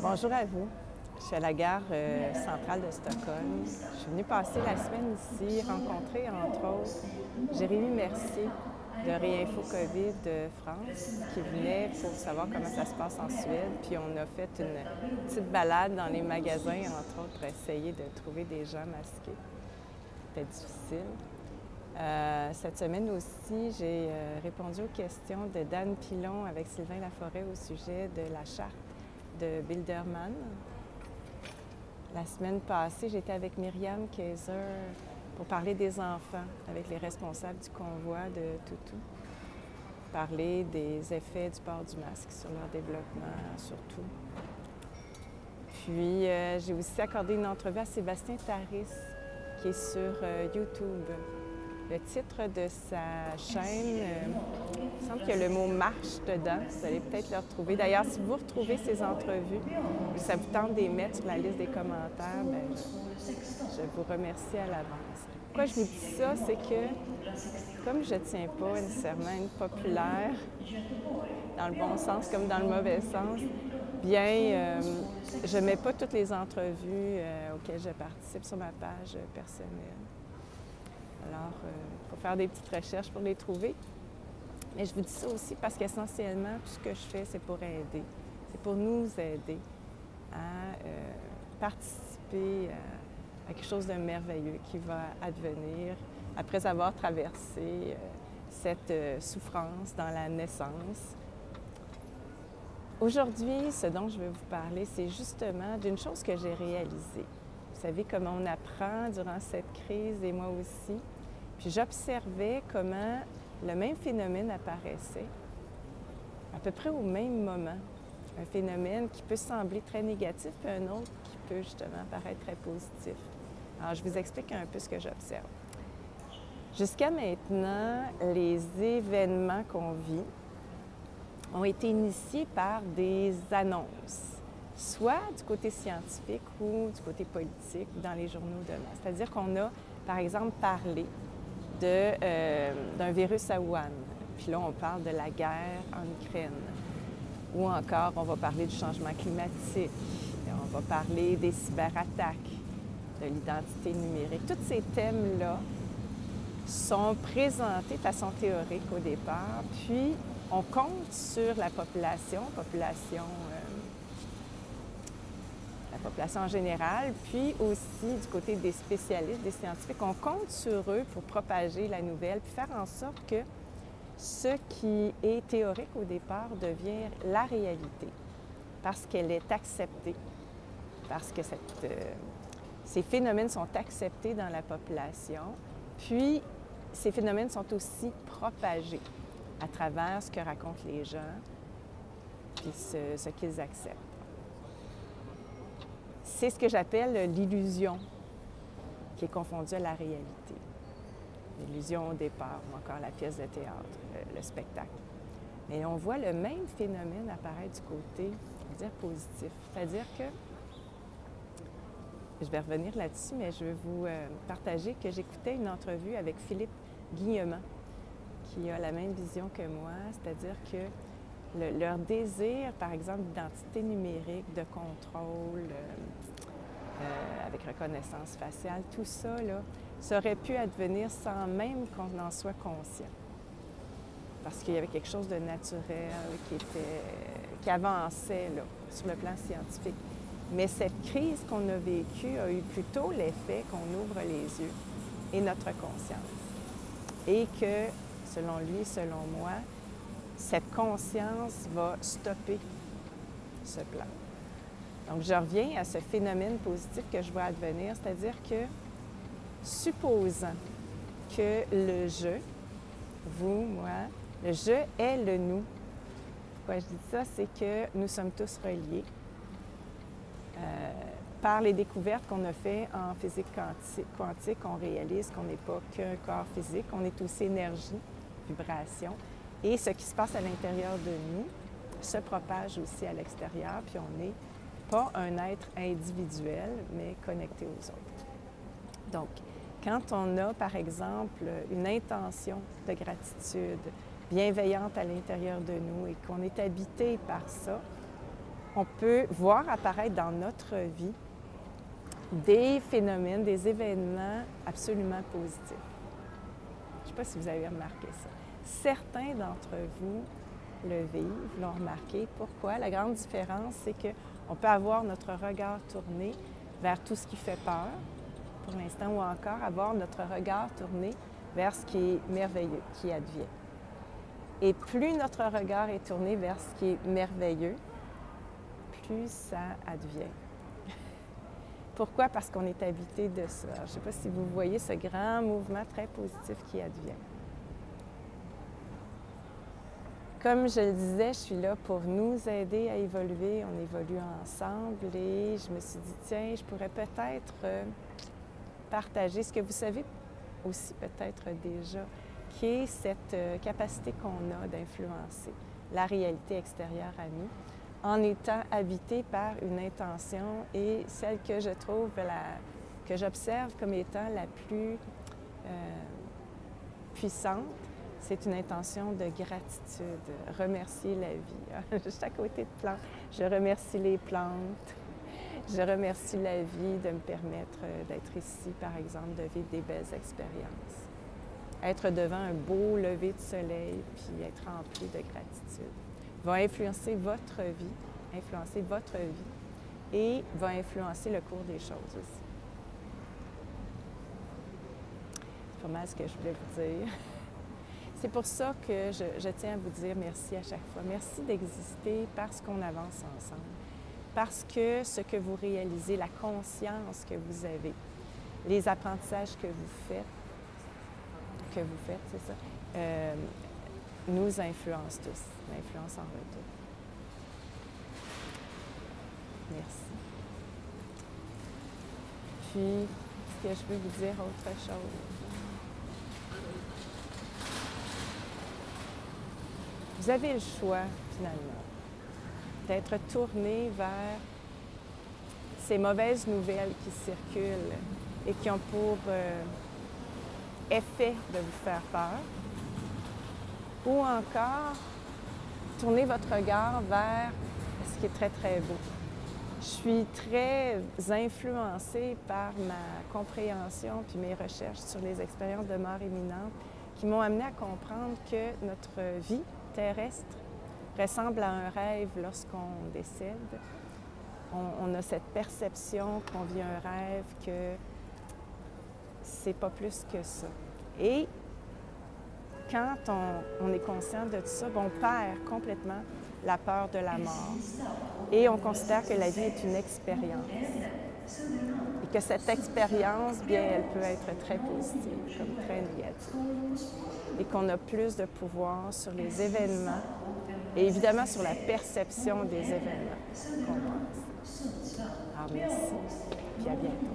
Bonjour à vous. Je suis à la gare centrale de Stockholm. Je suis venue passer la semaine ici, rencontrer entre autres Jérémy Mercier de Réinfo COVID de France qui venait pour savoir comment ça se passe en Suède. Puis on a fait une petite balade dans les magasins, entre autres, pour essayer de trouver des gens masqués. C'était difficile. Cette semaine aussi, j'ai répondu aux questions de Dan Pilon avec Sylvain Laforêt au sujet de la charte de Bilderman. La semaine passée, j'étais avec Myriam Kaiser pour parler des enfants avec les responsables du convoi de Toutou. Parler des effets du port du masque sur leur développement, surtout. Puis, j'ai aussi accordé une entrevue à Sébastien Taris, qui est sur YouTube. Le titre de sa chaîne, il semble qu'il y a le mot « marche » dedans. Vous allez peut-être le retrouver. D'ailleurs, si vous retrouvez ces entrevues, ça vous tente de les mettre sur la liste des commentaires, bien, je vous remercie à l'avance. Pourquoi je vous dis ça, c'est que comme je ne tiens pas nécessairement une populaire, dans le bon sens comme dans le mauvais sens, bien, je ne mets pas toutes les entrevues auxquelles je participe sur ma page personnelle. Alors, il faut faire des petites recherches pour les trouver. Mais je vous dis ça aussi parce qu'essentiellement, tout ce que je fais, c'est pour aider. C'est pour nous aider à participer à quelque chose de merveilleux qui va advenir après avoir traversé cette souffrance dans la naissance. Aujourd'hui, ce dont je vais vous parler, c'est justement d'une chose que j'ai réalisée. Vous savez comment on apprend durant cette crise, et moi aussi. Puis j'observais comment le même phénomène apparaissait à peu près au même moment. Un phénomène qui peut sembler très négatif, puis un autre qui peut justement paraître très positif. Alors, je vous explique un peu ce que j'observe. Jusqu'à maintenant, les événements qu'on vit ont été initiés par des annonces, soit du côté scientifique ou du côté politique dans les journaux de masse. C'est-à-dire qu'on a, par exemple, parlé d'un virus à Wuhan. Puis là, on parle de la guerre en Ukraine. Ou encore, on va parler du changement climatique. On va parler des cyberattaques, de l'identité numérique. Tous ces thèmes-là sont présentés de façon théorique au départ, puis on compte sur la population en général, puis aussi du côté des spécialistes, des scientifiques, on compte sur eux pour propager la nouvelle, puis faire en sorte que ce qui est théorique au départ devient la réalité, parce qu'elle est acceptée, parce que ces phénomènes sont acceptés dans la population, puis ces phénomènes sont aussi propagés à travers ce que racontent les gens, puis ce qu'ils acceptent. C'est ce que j'appelle l'illusion qui est confondue à la réalité. L'illusion au départ, ou encore la pièce de théâtre, le spectacle. Mais on voit le même phénomène apparaître du côté, on va dire, positif. C'est-à-dire que, je vais revenir là-dessus, mais je vais vous partager que j'écoutais une entrevue avec Philippe Guillemant, qui a la même vision que moi, c'est-à-dire que leur désir, par exemple, d'identité numérique, de contrôle, avec reconnaissance faciale, tout ça, là, ça aurait pu advenir sans même qu'on en soit conscient. Parce qu'il y avait quelque chose de naturel qui avançait là, sur le plan scientifique. Mais cette crise qu'on a vécue a eu plutôt l'effet qu'on ouvre les yeux et notre conscience. Et que, selon lui, selon moi, cette conscience va stopper ce plan. Donc, je reviens à ce phénomène positif que je vois advenir, c'est-à-dire que, supposant que le « je », vous, moi, le « je » est le « nous ». Pourquoi je dis ça? C'est que nous sommes tous reliés par les découvertes qu'on a faites en physique quantique. On réalise qu'on n'est pas qu'un corps physique, on est aussi énergie, vibration. Et ce qui se passe à l'intérieur de nous se propage aussi à l'extérieur, puis on n'est pas un être individuel, mais connecté aux autres. Donc, quand on a, par exemple, une intention de gratitude bienveillante à l'intérieur de nous et qu'on est habité par ça, on peut voir apparaître dans notre vie des phénomènes, des événements absolument positifs. Je ne sais pas si vous avez remarqué ça. Certains d'entre vous le vivent, l'ont remarqué. Pourquoi? La grande différence, c'est qu'on peut avoir notre regard tourné vers tout ce qui fait peur, pour l'instant, ou encore avoir notre regard tourné vers ce qui est merveilleux, qui advient. Et plus notre regard est tourné vers ce qui est merveilleux, plus ça advient. Pourquoi? Parce qu'on est habité de ça. Je ne sais pas si vous voyez ce grand mouvement très positif qui advient. Comme je le disais, je suis là pour nous aider à évoluer. On évolue ensemble et je me suis dit, tiens, je pourrais peut-être partager ce que vous savez aussi peut-être déjà, qui est cette capacité qu'on a d'influencer la réalité extérieure à nous en étant habité par une intention et celle que je trouve, que j'observe comme étant la plus puissante, c'est une intention de gratitude, remercier la vie. Juste à côté de plantes, je remercie les plantes, je remercie la vie de me permettre d'être ici, par exemple, de vivre des belles expériences. Être devant un beau lever de soleil, puis être rempli de gratitude, va influencer votre vie et va influencer le cours des choses aussi. C'est pas mal ce que je voulais vous dire. C'est pour ça que je tiens à vous dire merci à chaque fois. Merci d'exister parce qu'on avance ensemble. Parce que ce que vous réalisez, la conscience que vous avez, les apprentissages que vous faites, c'est ça, nous influencent tous, influencent en retour. Merci. Puis, est-ce que je peux vous dire autre chose? Vous avez le choix, finalement, d'être tourné vers ces mauvaises nouvelles qui circulent et qui ont pour effet de vous faire peur, ou encore tourner votre regard vers ce qui est très, très beau. Je suis très influencée par ma compréhension puis mes recherches sur les expériences de mort imminente qui m'ont amené à comprendre que notre vie terrestre ressemble à un rêve lorsqu'on décède. On a cette perception qu'on vit un rêve, que c'est pas plus que ça. Et quand on est conscient de tout ça, on perd complètement la peur de la mort. Et on considère que la vie est une expérience. Et que cette expérience, bien, elle peut être très positive comme très négative. Et qu'on a plus de pouvoir sur les événements et évidemment sur la perception des événements qu'on pense. Alors merci, puis à bientôt.